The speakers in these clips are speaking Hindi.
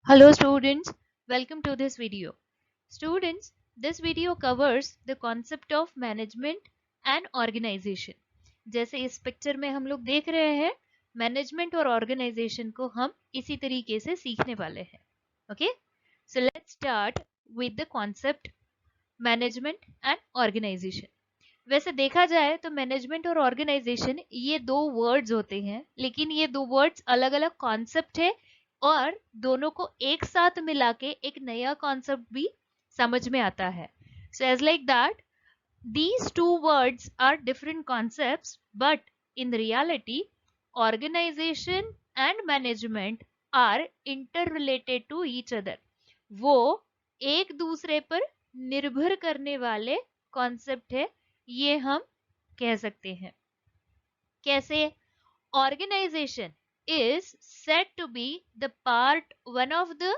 Hello students, welcome to this video. Students, this video covers the concept of management and organization. जैसे इस पिक्चर में हम लोग देख रहे हैं, मैनेजमेंट और ऑर्गेनाइजेशन को हम इसी तरीके से सीखने वाले हैं. Okay, so let's start with the concept management and organisation. वैसे देखा जाए तो मैनेजमेंट और ऑर्गेनाइजेशन ये दो वर्ड्स होते हैं, लेकिन ये दो वर्ड्स अलग अलग कॉन्सेप्ट है और दोनों को एक साथ मिला के एक नया कॉन्सेप्ट भी समझ में आता है. So as like that these two words are different concepts, but in reality organization and management are interrelated to each other. वो एक दूसरे पर निर्भर करने वाले कॉन्सेप्ट है, ये हम कह सकते हैं. कैसे? Organization is said to be the one of the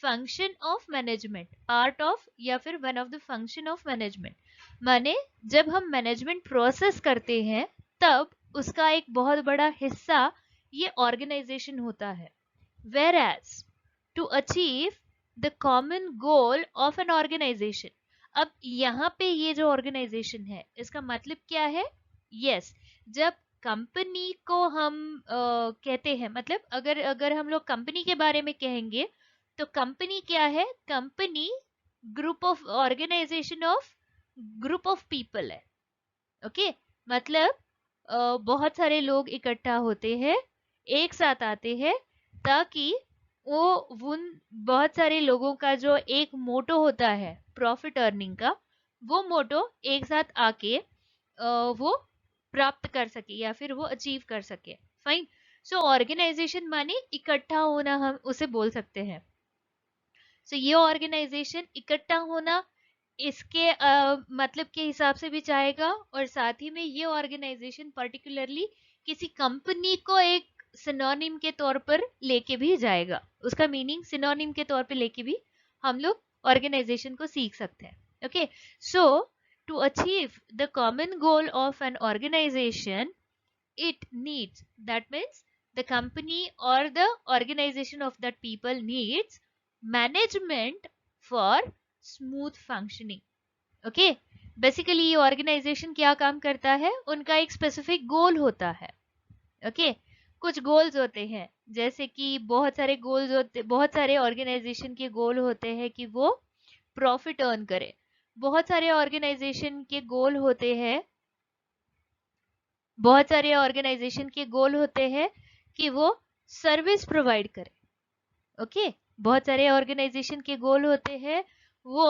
function of management, part of या फिर one of the function of management. माने जब हम मैनेजमेंट प्रोसेस करते हैं तब उसका एक बहुत बड़ा हिस्सा ये ऑर्गेनाइजेशन होता है. Whereas to achieve the common goal of an organization, अब यहाँ पे ये जो ऑर्गेनाइजेशन है इसका मतलब क्या है? यस, जब कंपनी को हम कहते हैं, मतलब अगर अगर हम लोग कंपनी के बारे में कहेंगे तो कंपनी क्या है? Company group of organisation of group of people है. ओके, मतलब बहुत सारे लोग इकट्ठा होते हैं, एक साथ आते हैं, ताकि वो उन बहुत सारे लोगों का जो एक मोटो होता है प्रॉफिट अर्निंग का, वो मोटो एक साथ आके वो प्राप्त कर सके या फिर वो अचीव कर सके. फाइन. सो ऑर्गेनाइजेशन माने इकट्ठा होना, हम उसे बोल सकते हैं. सो ये ऑर्गेनाइजेशन इकट्ठा होना इसके मतलब के हिसाब से भी चाहेगा, और साथ ही में ये ऑर्गेनाइजेशन पर्टिकुलरली किसी कंपनी को एक सिनोनिम के तौर पर लेके भी जाएगा. उसका मीनिंग सिनोनिम के तौर पे लेके भी हम लोग ऑर्गेनाइजेशन को सीख सकते हैं. Okay, so to achieve the common goal of an organization, it needs, that means the company or the organization of that people needs management for smooth functioning. Okay, basically ये ऑर्गेनाइजेशन क्या काम करता है? उनका एक स्पेसिफिक गोल होता है. ओके, कुछ गोल्स होते हैं, जैसे कि बहुत सारे गोल्स होते, बहुत सारे ऑर्गेनाइजेशन के गोल होते हैं कि वो प्रॉफिट अर्न करे. बहुत सारे ऑर्गेनाइजेशन के गोल होते हैं, बहुत सारे ऑर्गेनाइजेशन के गोल होते हैं कि वो सर्विस प्रोवाइड करे. ओके, बहुत सारे ऑर्गेनाइजेशन के गोल होते हैं वो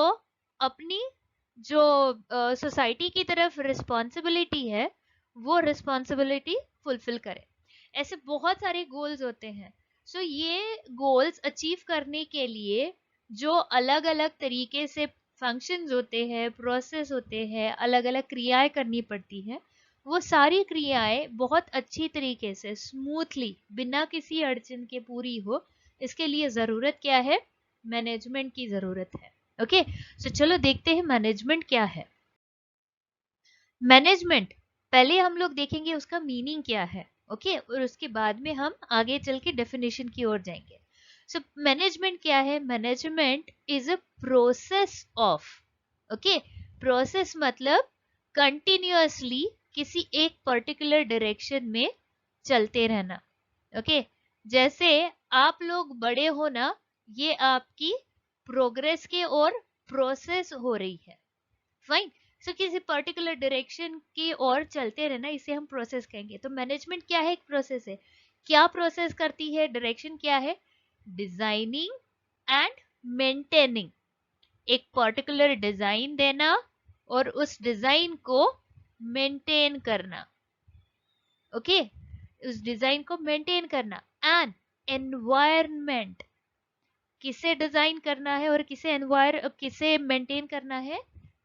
अपनी जो सोसाइटी की तरफ रिस्पॉन्सिबिलिटी है वो रिस्पॉन्सिबिलिटी फुलफिल करे. ऐसे बहुत सारे गोल्स होते हैं. सो ये गोल्स अचीव करने के लिए जो अलग अलग तरीके से फंक्शंस होते हैं, प्रोसेस होते हैं, अलग अलग क्रियाएं करनी पड़ती हैं, वो सारी क्रियाएं बहुत अच्छी तरीके से स्मूथली बिना किसी अड़चन के पूरी हो, इसके लिए जरूरत क्या है? मैनेजमेंट की जरूरत है. ओके, सो चलो देखते हैं मैनेजमेंट क्या है. मैनेजमेंट पहले हम लोग देखेंगे उसका मीनिंग क्या है. ओके, और उसके बाद में हम आगे चल के डेफिनेशन की ओर जाएंगे. सो मैनेजमेंट क्या है? Management is a process of, okay, process मतलब कंटिन्यूअसली किसी एक पर्टिकुलर डायरेक्शन में चलते रहना. ओके, जैसे आप लोग बड़े हो ना, ये आपकी प्रोग्रेस के और प्रोसेस हो रही है. फाइन. सो किसी पर्टिकुलर डायरेक्शन की ओर चलते रहना, इसे हम प्रोसेस कहेंगे. तो मैनेजमेंट क्या है? एक प्रोसेस है. क्या प्रोसेस करती है? डायरेक्शन क्या है? Designing and maintaining. एक पर्टिकुलर डिजाइन देना और उस डिजाइन को मेंटेन करना. ओके, उस डिजाइन को मेंटेन करना. एंड एनवायरमेंट, किसे डिजाइन करना है और किसे मेंटेन करना है?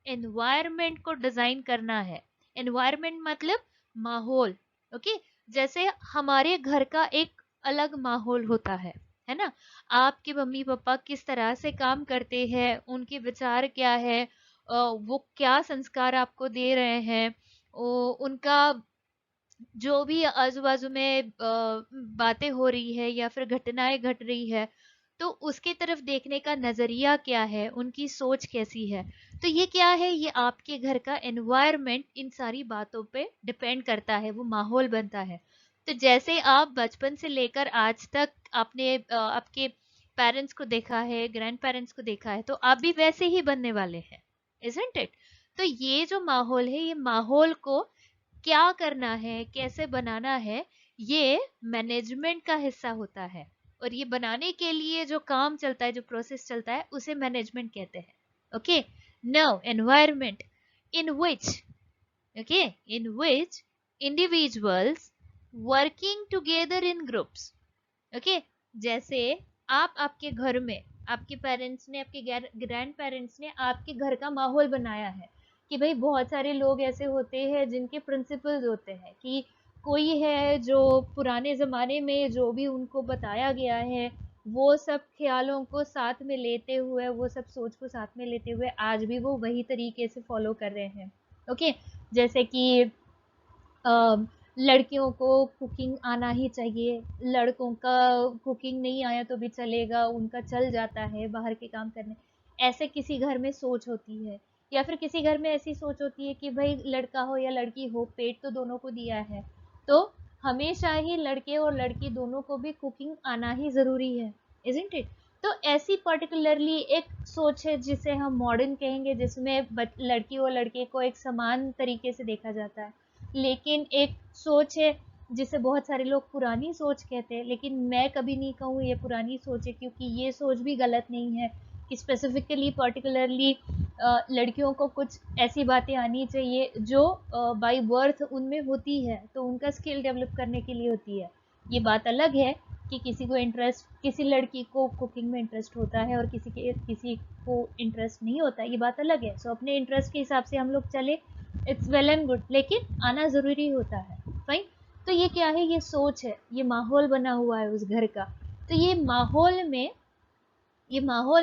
एनवायरमेंट को डिजाइन करना है. एनवायरमेंट मतलब माहौल. ओके, जैसे हमारे घर का एक अलग माहौल होता है ना? आपके मम्मी पापा किस तरह से काम करते हैं, उनके विचार क्या है, वो क्या संस्कार आपको दे रहे हैं, उनका जो भी आजू बाजू में बातें हो रही है या फिर घटनाएं घट रही है, तो उसके तरफ देखने का नजरिया क्या है, उनकी सोच कैसी है। तो ये क्या है, ये आपके घर का एनवायरनमेंट इन सारी बातों पे डिपेंड करता है, वो माहौल बनता है। तो जैसे आप बचपन से लेकर आज तक आपने आपके पेरेंट्स को देखा है, ग्रैंड पेरेंट्स को देखा है, तो आप भी वैसे ही बनने वाले हैं, इजंट इट। तो ये जो माहौल है, ये माहौल को क्या करना है, कैसे बनाना है, ये मैनेजमेंट का हिस्सा होता है। और ये बनाने के लिए जो काम चलता है, जो प्रोसेस चलता है, उसे मैनेजमेंट कहते हैं। Okay, now environment in which, okay, in which individuals working together in groups. Okay, जैसे आप आपके घर में, आपके पेरेंट्स ने, आपके ग्रैंड पेरेंट्स ने आपके घर का माहौल बनाया है कि भाई बहुत सारे लोग ऐसे होते हैं जिनके प्रिंसिपल्स होते हैं कि कोई है जो पुराने ज़माने में जो भी उनको बताया गया है वो सब ख्यालों को साथ में लेते हुए, वो सब सोच को साथ में लेते हुए आज भी वो वही तरीके से फॉलो कर रहे हैं। ओके, जैसे कि लड़कियों को कुकिंग आना ही चाहिए, लड़कों का कुकिंग नहीं आया तो भी चलेगा, उनका चल जाता है बाहर के काम करने। ऐसे किसी घर में सोच होती है, या फिर किसी घर में ऐसी सोच होती है कि भाई लड़का हो या लड़की हो, पेट तो दोनों को दिया है, तो हमेशा ही लड़के और लड़की दोनों को भी कुकिंग आना ही ज़रूरी है, इज़न्ट इट। तो ऐसी पर्टिकुलरली एक सोच है जिसे हम मॉडर्न कहेंगे, जिसमें लड़की और लड़के को एक समान तरीके से देखा जाता है। लेकिन एक सोच है जिसे बहुत सारे लोग पुरानी सोच कहते हैं, लेकिन मैं कभी नहीं कहूँ ये पुरानी सोच है, क्योंकि ये सोच भी गलत नहीं है कि स्पेसिफिकली पर्टिकुलरली लड़कियों को कुछ ऐसी बातें आनी चाहिए जो बाय बर्थ उनमें होती है, तो उनका स्किल डेवलप करने के लिए होती है। ये बात अलग है कि किसी को इंटरेस्ट, किसी लड़की को कुकिंग में इंटरेस्ट होता है और किसी को इंटरेस्ट नहीं होता है, ये बात अलग है। सो अपने इंटरेस्ट के हिसाब से हम लोग चले, इट्स वेल एंड गुड, लेकिन आना ज़रूरी होता है, फाइन। तो ये क्या है, ये सोच है, ये माहौल बना हुआ है उस घर का। तो ये माहौल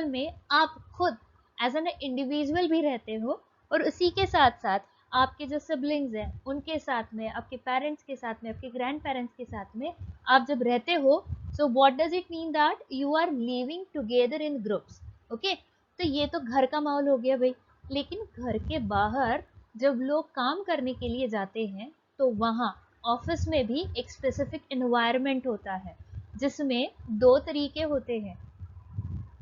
में आप खुद एज एन इंडिविजुअल भी रहते हो, और उसी के साथ साथ आपके जो सिबलिंग्स हैं उनके साथ में, आपके पेरेंट्स के साथ में, आपके ग्रैंड पेरेंट्स के साथ में आप जब रहते हो, so what does it mean, that you are living together in groups. Okay, तो ये तो घर का माहौल हो गया भाई। लेकिन घर के बाहर जब लोग काम करने के लिए जाते हैं, तो वहाँ ऑफिस में भी एक स्पेसिफिक एनवायरनमेंट होता है, जिसमें दो तरीके होते हैं।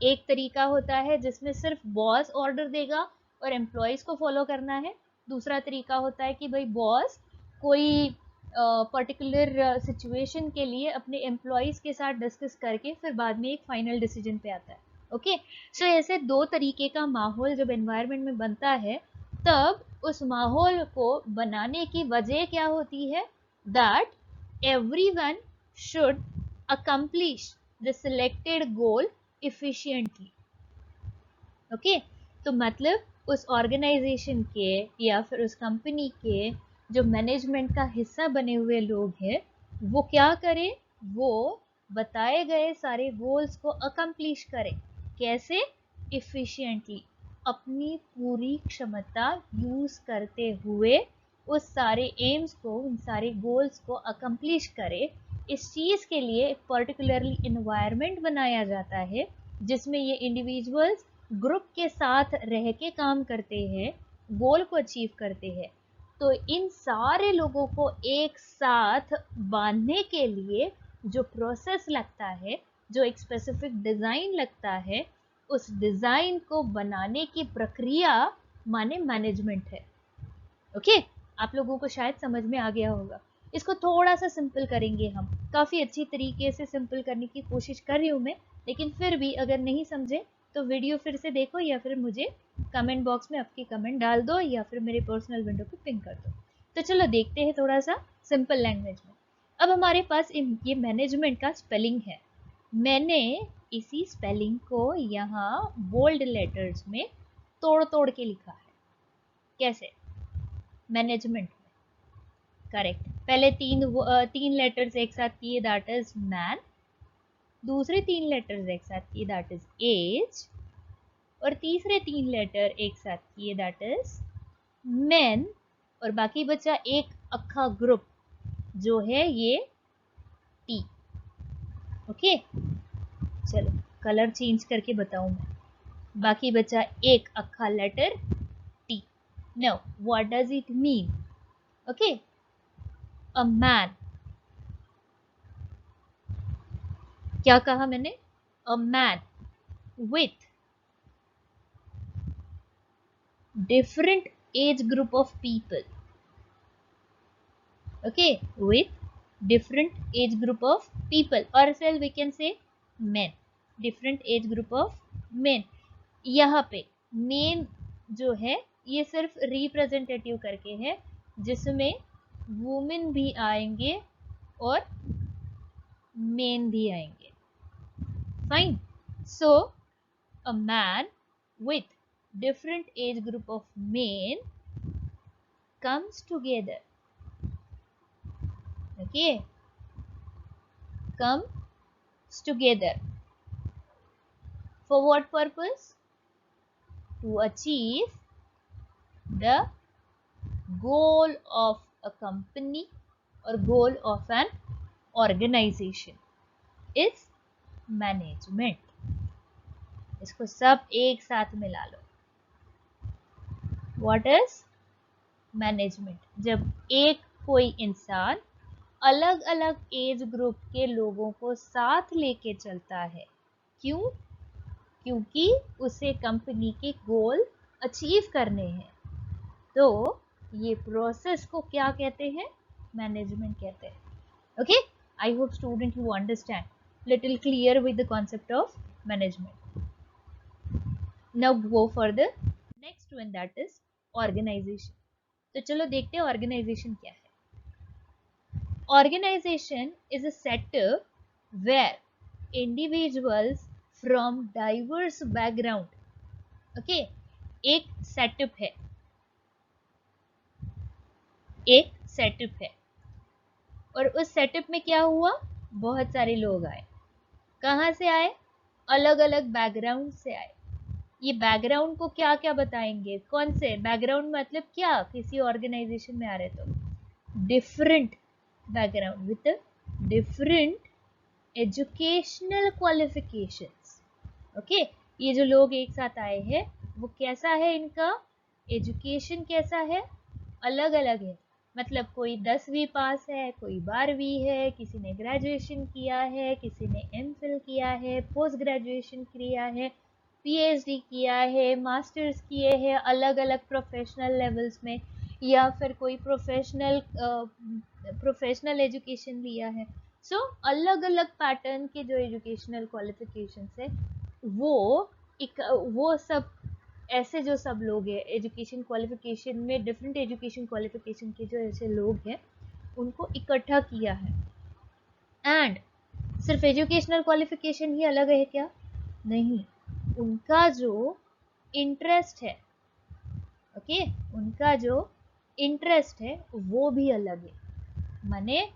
एक तरीका होता है जिसमें सिर्फ बॉस ऑर्डर देगा और एम्प्लॉयज़ को फॉलो करना है। दूसरा तरीका होता है कि भाई बॉस कोई पर्टिकुलर सिचुएशन के लिए अपने एम्प्लॉयज़ के साथ डिस्कस करके फिर बाद में एक फाइनल डिसीजन पे आता है। ओके, सो ऐसे दो तरीके का माहौल जब एनवायरनमेंट में बनता है, तब उस माहौल को बनाने की वजह क्या होती है, that everyone should accomplish the selected goal efficiently। Okay, तो मतलब उस ऑर्गेनाइजेशन के या फिर उस कंपनी के जो मैनेजमेंट का हिस्सा बने हुए लोग हैं, वो क्या करें, वो बताए गए सारे गोल्स को अकम्प्लिश करें। कैसे, इफिशिएंटली, अपनी पूरी क्षमता यूज करते हुए उस सारे एम्स को, उन सारे गोल्स को अकम्प्लिश करे। इस चीज़ के लिए एक पर्टिकुलरली इन्वायरमेंट बनाया जाता है जिसमें ये इंडिविजुअल्स ग्रुप के साथ रह के काम करते हैं, गोल को अचीव करते हैं। तो इन सारे लोगों को एक साथ बांधने के लिए जो प्रोसेस लगता है, जो एक स्पेसिफिक डिज़ाइन लगता है, उस डिज़ाइन को बनाने की प्रक्रिया माने मैनेजमेंट है। ओके, आप लोगों को शायद समझ में आ गया होगा। इसको थोड़ा सा सिंपल करेंगे हम, काफ़ी अच्छी तरीके से सिंपल करने की कोशिश कर रही हूँ मैं, लेकिन फिर भी अगर नहीं समझे तो वीडियो फिर से देखो, या फिर मुझे कमेंट बॉक्स में आपकी कमेंट डाल दो, या फिर मेरे पर्सनल विंडो पे पिन कर दो। तो चलो देखते हैं थोड़ा सा सिंपल लैंग्वेज में। अब हमारे पास ये मैनेजमेंट का स्पेलिंग है। मैंने इसी स्पेलिंग को यहाँ बोल्ड लेटर्स में तोड़ तोड़ के लिखा है। कैसे, मैनेजमेंट में, करेक्ट, पहले तीन लेटर्स एक साथ किए, दैट इज मैन। दूसरे तीन लेटर्स एक साथ किए, दैट इज एज। और तीसरे तीन लेटर एक साथ किए, दैट इज मेन। और बाकी बचा एक अक्खा ग्रुप जो है ये टी। ओके, चलो कलर चेंज करके बताऊं मैं। बाकी बचा एक अक्खा letter T. Now what does it mean? Okay, a man, क्या कहा मैंने? A man with different age group of people. Okay, with different age group of people, or else we can say men, different age group of men. यहाँ पे मेन जो है ये सिर्फ रिप्रेजेंटेटिव करके है, जिसमें वुमेन भी आएंगे और मेन भी आएंगे। Fine, so a man with different age group of men comes together. Okay, comes together for what purpose? To achieve the goal of a company or goal of an organization is management. इसको सब एक साथ मिला लो। What is management? जब एक कोई इंसान अलग अलग एज ग्रुप के लोगों को साथ लेके चलता है। क्यों? क्योंकि उसे कंपनी के गोल अचीव करने हैं। तो ये प्रोसेस को क्या कहते हैं? मैनेजमेंट कहते हैं। Okay, I hope student you understand little clear with the concept of management. Now go for the next one, that is organisation. तो चलो देखते हैं ऑर्गेनाइजेशन क्या है। Organisation is a setup where individuals from diverse background, okay, एक सेटअप है, एक सेटअप है, और उस सेटअप में क्या हुआ? बहुत सारे लोग आए। कहाँ से आए? अलग अलग बैकग्राउंड से आए। ये बैकग्राउंड को क्या क्या बताएंगे? कौन से बैकग्राउंड मतलब क्या? किसी ऑर्गेनाइजेशन में आ रहे तो different background with different educational qualifications. Okay, ये जो लोग एक साथ आए हैं वो कैसा है? इनका एजुकेशन कैसा है? अलग अलग है। मतलब कोई 10वीं पास है, कोई 12वीं है, किसी ने ग्रेजुएशन किया है, किसी ने एमफिल किया है, पोस्ट ग्रेजुएशन किया है, पीएचडी किया है, मास्टर्स किए हैं अलग अलग प्रोफेशनल लेवल्स में, या फिर कोई प्रोफेशनल एजुकेशन लिया है। सो अलग अलग पैटर्न के जो एजुकेशनल क्वालिफिकेशंस है वो सब ऐसे जो सब लोग हैं एजुकेशन क्वालिफिकेशन में, डिफरेंट एजुकेशन क्वालिफिकेशन के जो ऐसे लोग हैं उनको इकट्ठा किया है। एंड सिर्फ एजुकेशनल क्वालिफिकेशन ही अलग है क्या? नहीं, उनका जो इंटरेस्ट है, ओके, उनका जो इंटरेस्ट है वो भी अलग है। माने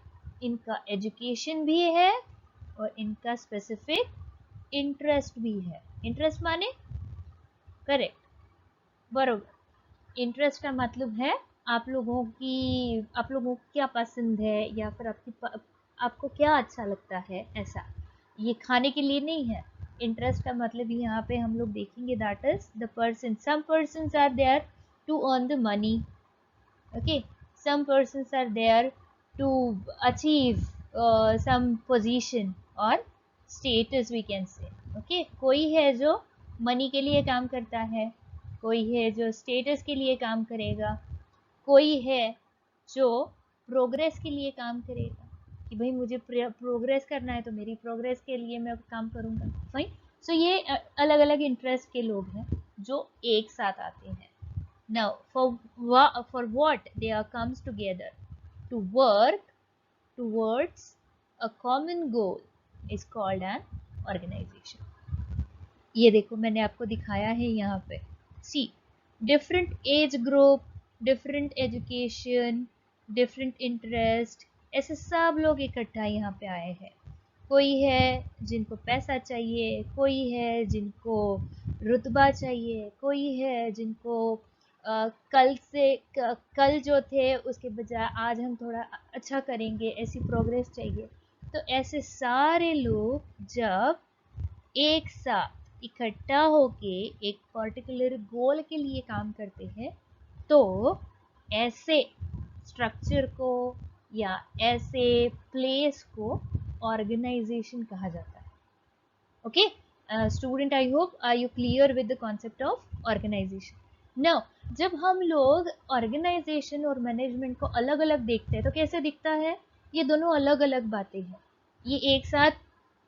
इनका एजुकेशन भी है और इनका स्पेसिफिक इंटरेस्ट भी है। इंटरेस्ट माने करेक्ट, बरोबर। इंटरेस्ट का मतलब है आप लोगों को क्या पसंद है, या फिर आपको क्या अच्छा लगता है, ऐसा। ये खाने के लिए नहीं है। इंटरेस्ट का मतलब यहाँ पे हम लोग देखेंगे that is the person, some persons are there to earn the money, okay, some persons are there to achieve some position और status we can say. Okay, कोई है जो मनी के लिए काम करता है, कोई है जो स्टेटस के लिए काम करेगा, कोई है जो प्रोग्रेस के लिए काम करेगा कि भाई मुझे प्रोग्रेस करना है तो मेरी प्रोग्रेस के लिए मैं काम करूँगा। फाइन, सो ये अलग अलग इंटरेस्ट के लोग हैं जो एक साथ आते हैं। Now for what they are comes together? To work towards a common goal is called an organisation. ये देखो मैंने आपको दिखाया है यहाँ पे, see different age group, different education, different interest, ऐसे सब लोग इकट्ठा यहाँ पे आए हैं। कोई है जिनको पैसा चाहिए, कोई है जिनको रुतबा चाहिए, कोई है जिनको कल जो थे उसके बजाय आज हम थोड़ा अच्छा करेंगे, ऐसी प्रोग्रेस चाहिए। तो ऐसे सारे लोग जब एक साथ इकट्ठा होके एक पर्टिकुलर गोल के लिए काम करते हैं, तो ऐसे स्ट्रक्चर को या ऐसे प्लेस को ऑर्गेनाइजेशन कहा जाता है. Okay student, I hope are you clear with the concept of organisation. Now जब हम लोग ऑर्गेनाइजेशन और मैनेजमेंट को अलग अलग देखते हैं तो कैसे दिखता है? ये दोनों अलग अलग बातें हैं, ये एक साथ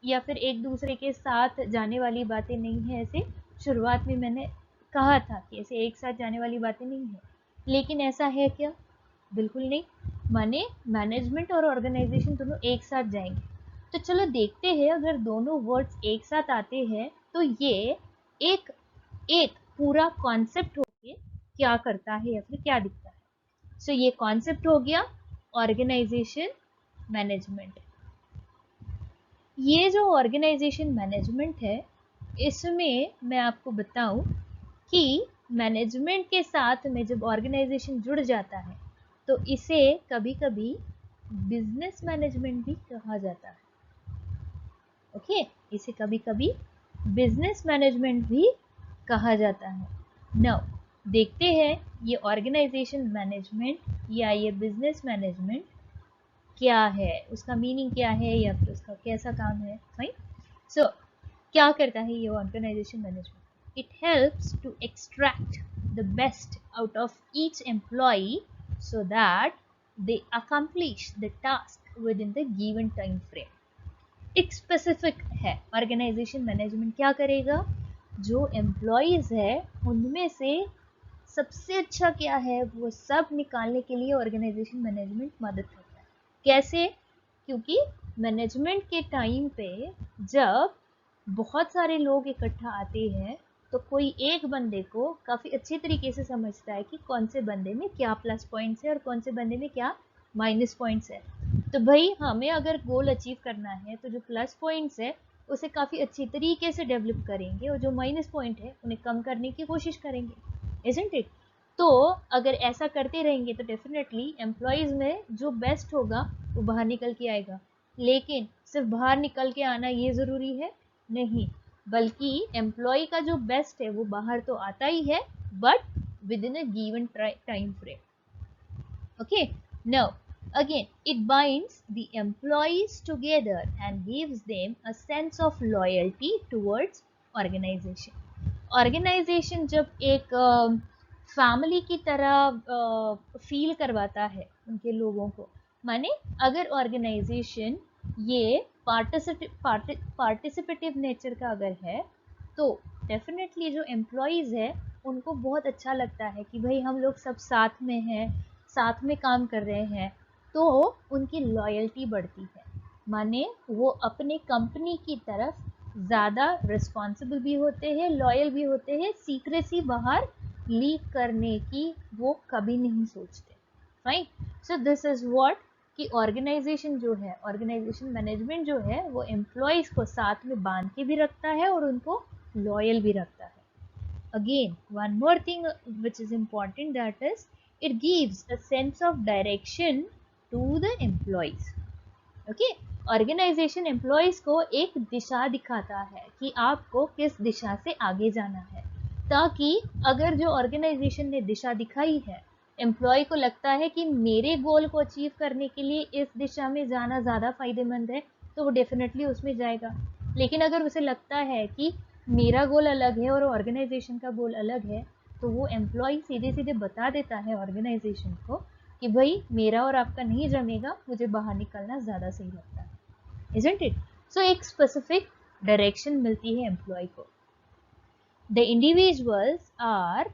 या फिर एक दूसरे के साथ जाने वाली बातें नहीं है. ऐसे शुरुआत में मैंने कहा था कि ऐसे एक साथ जाने वाली बातें नहीं है, लेकिन ऐसा है क्या? बिल्कुल नहीं. माने मैनेजमेंट और ऑर्गेनाइजेशन दोनों एक साथ जाएंगे. तो चलो देखते हैं, अगर दोनों वर्ड्स एक साथ आते हैं तो ये एक एक पूरा कॉन्सेप्ट होके क्या करता है या फिर क्या दिखता है. सो ये कॉन्सेप्ट हो गया ऑर्गेनाइजेशन मैनेजमेंट. ये जो ऑर्गेनाइजेशन मैनेजमेंट है, इसमें मैं आपको बताऊं कि मैनेजमेंट के साथ में जब ऑर्गेनाइजेशन जुड़ जाता है तो इसे कभी कभी बिजनेस मैनेजमेंट भी कहा जाता है. ओके इसे कभी कभी बिजनेस मैनेजमेंट भी कहा जाता है. नाउ देखते हैं ये ऑर्गेनाइजेशन मैनेजमेंट या ये बिजनेस मैनेजमेंट क्या है, उसका मीनिंग क्या है या फिर उसका कैसा काम है. फाइन. सो क्या करता है ये organisation management? It helps to extract the best out of each employee so that they accomplish the task within the given time frame. एक स्पेसिफिक है. ऑर्गेनाइजेशन मैनेजमेंट क्या करेगा? जो एम्प्लॉयज है उनमें से सबसे अच्छा क्या है वो सब निकालने के लिए ऑर्गेनाइजेशन मैनेजमेंट मदद करता है. कैसे? क्योंकि मैनेजमेंट के टाइम पे जब बहुत सारे लोग इकट्ठा आते हैं तो कोई एक बंदे को काफ़ी अच्छे तरीके से समझता है कि कौन से बंदे में क्या प्लस पॉइंट्स है और कौन से बंदे में क्या माइनस पॉइंट्स है. तो भाई हमें अगर गोल अचीव करना है तो जो प्लस पॉइंट्स है उसे काफ़ी अच्छी तरीके से डेवलप करेंगे और जो माइनस पॉइंट है उन्हें कम करने की कोशिश करेंगे. Isn't it? तो अगर ऐसा करते रहेंगे तो डेफिनेटली एम्प्लॉयज़ में जो बेस्ट होगा वो बाहर निकल के आएगा. लेकिन सिर्फ बाहर निकल के आना ये ज़रूरी है? नहीं, बल्कि एम्प्लॉय का जो बेस्ट है वो बाहर तो आता ही है, but with in a given time frame. Okay, now again it binds the employees together and gives them a sense of loyalty towards organization. Organization जब एक फैमिली की तरह फील करवाता है उनके लोगों को, माने अगर ऑर्गेनाइजेशन ये पार्टिसिपेटिव नेचर का अगर है तो डेफिनेटली जो एम्प्लॉयज़ है उनको बहुत अच्छा लगता है कि भाई हम लोग सब साथ में हैं, साथ में काम कर रहे हैं, तो उनकी लॉयल्टी बढ़ती है. माने वो अपने कंपनी की तरफ ज़्यादा रिस्पॉन्सिबल भी होते हैं, लॉयल भी होते हैं, सीक्रेसी बाहर लीक करने की वो कभी नहीं सोचते. Fine. So this is what कि ऑर्गेनाइजेशन जो है, ऑर्गेनाइजेशन मैनेजमेंट जो है वो एम्प्लॉयज़ को साथ में बांध के भी रखता है और उनको लॉयल भी रखता है. Again, one more thing which is important, that is it gives a sense of direction to the employees. Okay, organisation employees को एक दिशा दिखाता है कि आपको किस दिशा से आगे जाना है, ताकि अगर जो ऑर्गेनाइजेशन ने दिशा दिखाई है एम्प्लॉय को लगता है कि मेरे गोल को अचीव करने के लिए इस दिशा में जाना ज़्यादा फायदेमंद है तो वो डेफिनेटली उसमें जाएगा. लेकिन अगर उसे लगता है कि मेरा गोल अलग है और ऑर्गेनाइजेशन का गोल अलग है तो वो एम्प्लॉय सीधे सीधे बता देता है ऑर्गेनाइजेशन को कि भाई मेरा और आपका नहीं जमेगा, मुझे बाहर निकलना ज़्यादा सही लगता है. Isn't it? सो एक स्पेसिफिक डायरेक्शन मिलती है एम्प्लॉय को. The individuals are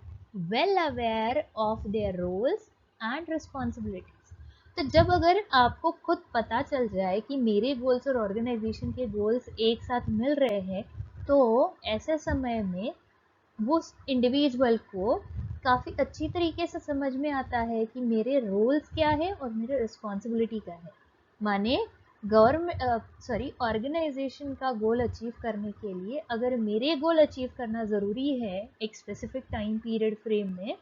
well aware of their roles and responsibilities. तो जब अगर आपको खुद पता चल जाए कि मेरे गोल्स और ऑर्गेनाइजेशन के गोल्स एक साथ मिल रहे हैं तो ऐसे समय में वो इंडिविजुअल को काफ़ी अच्छी तरीके से समझ में आता है कि मेरे रोल्स क्या है और मेरे रिस्पॉन्सिबिलिटी क्या है. माने ऑर्गेनाइजेशन का गोल अचीव करने के लिए अगर मेरे गोल अचीव करना ज़रूरी है एक स्पेसिफिक टाइम पीरियड फ्रेम में,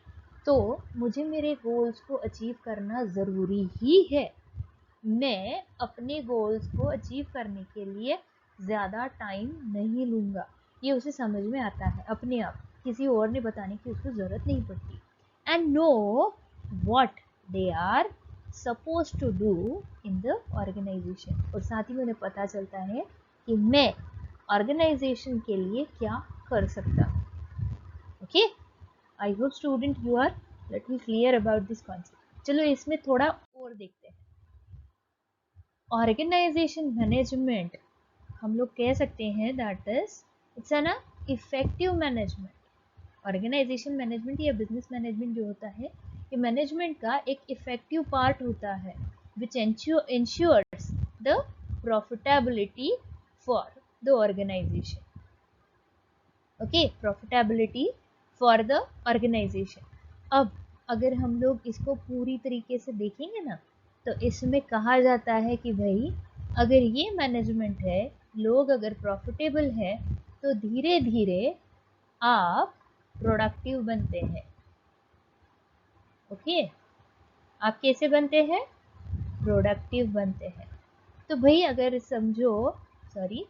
तो मुझे मेरे गोल्स को अचीव करना ज़रूरी ही है. मैं अपने गोल्स को अचीव करने के लिए ज़्यादा टाइम नहीं लूँगा। ये उसे समझ में आता है अपने आप, किसी और ने बताने की उसको ज़रूरत नहीं पड़ती। And know what they are suppose to do in the organisation, और साथ ही में उन्हें पता चलता है कि मैं ऑर्गेनाइजेशन के लिए क्या कर सकता हूँ। Okay, I hope student you are little clear about this concept. चलो इसमें थोड़ा और देखते हैं। ऑर्गेनाइजेशन मैनेजमेंट हम लोग कह सकते हैं that is it's an effective management. Organisation management या बिजनेस मैनेजमेंट जो होता है, ये मैनेजमेंट का एक इफेक्टिव पार्ट होता है which ensures the profitability for the organisation. Okay, profitability for the organisation. अब अगर हम लोग इसको पूरी तरीके से देखेंगे ना, तो इसमें कहा जाता है कि भाई अगर ये मैनेजमेंट है, लोग अगर प्रॉफिटेबल है, तो धीरे धीरे आप प्रोडक्टिव बनते हैं। ओके, आप कैसे बनते हैं? प्रोडक्टिव बनते हैं। तो भाई अगर समझो, सॉरी,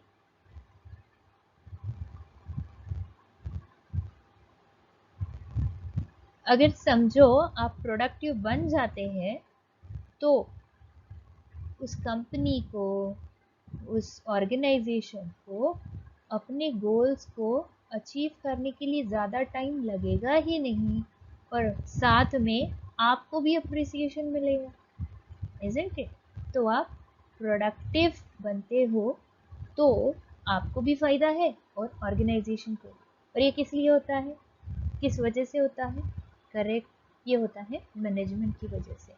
अगर समझो आप प्रोडक्टिव बन जाते हैं, तो उस कंपनी को, उस ऑर्गेनाइजेशन को अपने गोल्स को अचीव करने के लिए ज़्यादा टाइम लगेगा ही नहीं, और साथ में आपको भी अप्रिसिएशन मिलेगा, इज़न्ट इट? तो आप प्रोडक्टिव बनते हो तो आपको भी फ़ायदा है और ऑर्गेनाइजेशन को। और ये किस लिए होता है, किस वजह से होता है? करेक्ट, ये होता है मैनेजमेंट की वजह से।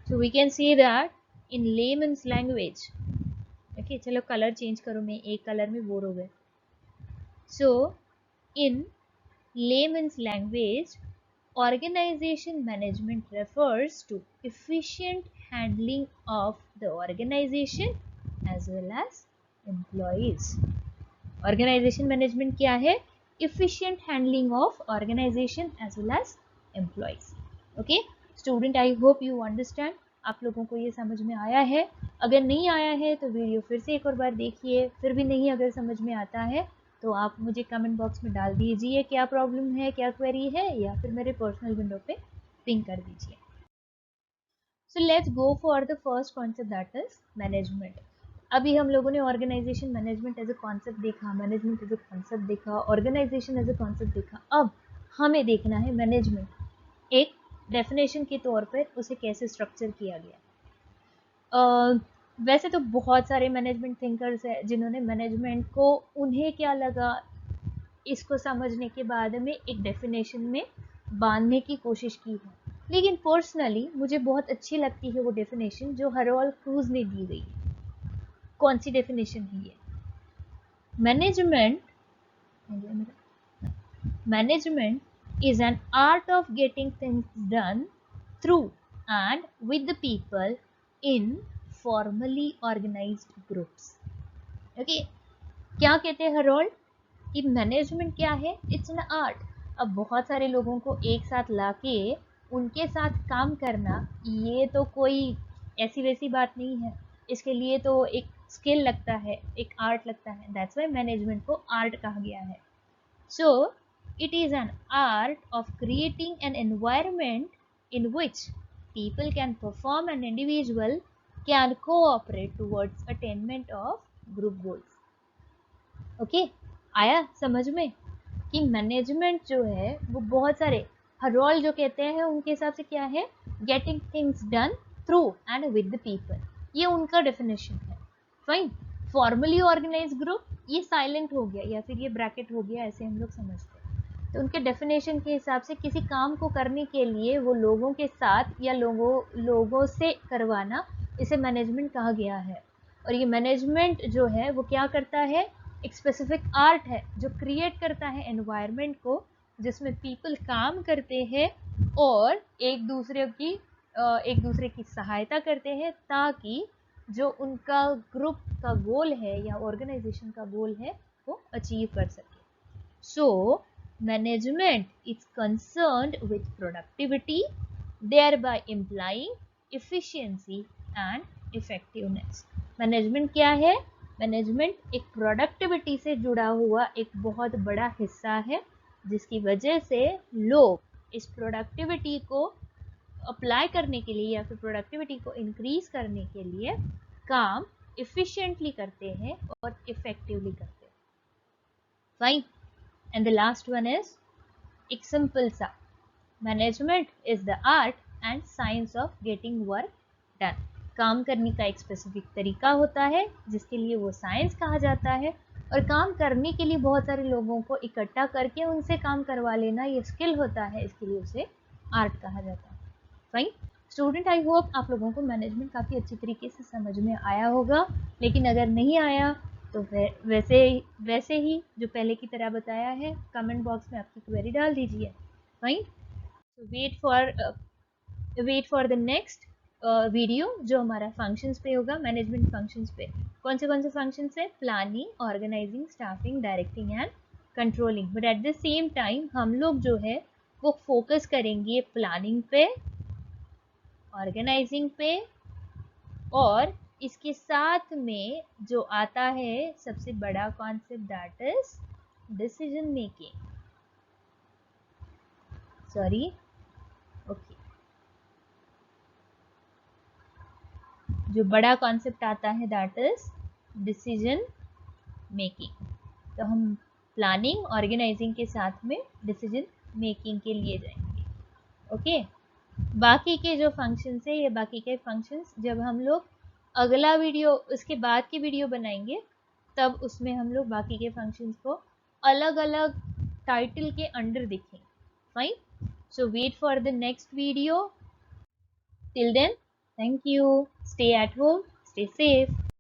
So we can see that in layman's language. Okay, चलो कलर चेंज करो, मैं एक कलर में बोर हो गए। सो इन layman's language, organization management refers to efficient handling of the organization as well as employees. Organization management क्या है? Efficient handling of organization as well as employees. Okay, student, I hope you understand. आप लोगों को ये समझ में आया है? अगर नहीं आया है तो वीडियो फिर से एक और बार देखिए, फिर भी नहीं अगर समझ में आता है तो आप मुझे कमेंट बॉक्स में डाल दीजिए क्या प्रॉब्लम है, क्या क्वेरी है, या फिर मेरे पर्सनल विंडो पे पिंग कर दीजिए। So let's go for the first concept that is management. अभी हम लोगों ने organisation management as a concept देखा, मैनेजमेंट एज अ कॉन्सेप्ट देखा, ऑर्गेनाइजेशन एज अ कॉन्सेप्ट देखा। अब हमें देखना है मैनेजमेंट एक डेफिनेशन के तौर पर उसे कैसे स्ट्रक्चर किया गया। वैसे तो बहुत सारे मैनेजमेंट थिंकर्स हैं जिन्होंने मैनेजमेंट को, उन्हें क्या लगा, इसको समझने के बाद में एक डेफिनेशन में बांधने की कोशिश की है। लेकिन पर्सनली मुझे बहुत अच्छी लगती है वो डेफिनेशन जो हरोल्ड क्रूज ने दी गई है। कौन सी डेफिनेशन है ये? Management is an art of getting things done through and with the people in formally organized groups. Okay, क्या कहते हैं हरोल्ड कि मैनेजमेंट क्या है? It's an art. अब बहुत सारे लोगों को एक साथ लाके उनके साथ काम करना, ये तो कोई ऐसी वैसी बात नहीं है। इसके लिए तो एक स्किल लगता है, एक आर्ट लगता है। दैट्स वाई मैनेजमेंट को आर्ट कहा गया है। So, it is an art of creating an environment in which people can perform and individual can cooperate towards attainment of group goals. Okay, आया समझ में कि मैनेजमेंट जो है वो बहुत सारे, हरोल्ड जो कहते हैं उनके हिसाब से क्या है? Getting things done through and with the people, ये उनका डेफिनेशन है। फाइन, फॉर्मली ऑर्गेनाइज ग्रुप ये साइलेंट हो गया या फिर ये ब्रैकेट हो गया, ऐसे हम लोग समझते हैं। तो उनके डेफिनेशन के हिसाब से किसी काम को करने के लिए वो लोगों के साथ या लोगों से करवाना, इसे मैनेजमेंट कहा गया है। और ये मैनेजमेंट जो है वो क्या करता है? एक स्पेसिफिक आर्ट है जो क्रिएट करता है एनवायरनमेंट को जिसमें पीपल काम करते हैं और एक दूसरे की सहायता करते हैं ताकि जो उनका ग्रुप का गोल है या ऑर्गेनाइजेशन का गोल है वो अचीव कर सके। So management is concerned with productivity, thereby implying efficiency and effectiveness. Management क्या है? मैनेजमेंट एक प्रोडक्टिविटी से जुड़ा हुआ एक बहुत बड़ा हिस्सा है, जिसकी वजह से लोग इस प्रोडक्टिविटी को अप्लाई करने के लिए या फिर प्रोडक्टिविटी को इंक्रीज करने के लिए काम इफिशिएंटली करते हैं और इफेक्टिवली करते हैं। Fine. And the last one is एक सिंपल सा, management is the art and science of getting work done. काम करने का एक स्पेसिफिक तरीका होता है जिसके लिए वो साइंस कहा जाता है, और काम करने के लिए बहुत सारे लोगों को इकट्ठा करके उनसे काम करवा लेना ये स्किल होता है, इसके लिए उसे आर्ट कहा जाता है। फाइन स्टूडेंट, आई होप आप लोगों को मैनेजमेंट काफ़ी अच्छी तरीके से समझ में आया होगा, लेकिन अगर नहीं आया तो वैसे ही जो पहले की तरह बताया है, कमेंट बॉक्स में आपकी क्वेरी डाल दीजिए। Fine. So wait for the next video जो हमारा फंक्शंस पे होगा, मैनेजमेंट फंक्शंस पे। कौन से फंक्शंस है? Planning, organising, staffing, directing and controlling. But at the same time हम लोग जो है वो फोकस करेंगे प्लानिंग पे, ऑर्गेनाइजिंग पे, और इसके साथ में जो आता है सबसे बड़ा concept, that is decision making. Sorry, okay, जो बड़ा कॉन्सेप्ट आता है दैट इज डिसीजन मेकिंग। तो हम प्लानिंग, ऑर्गेनाइजिंग के साथ में डिसीजन मेकिंग के लिए जाएंगे। ओके। बाकी के जो फंक्शंस है, ये बाकी के फंक्शंस जब हम लोग अगला वीडियो, उसके बाद की वीडियो बनाएंगे, तब उसमें हम लोग बाकी के फंक्शंस को अलग अलग टाइटल के अंडर देखेंगे। Fine. So wait for the next video. Till then, thank you. Stay at home, stay safe.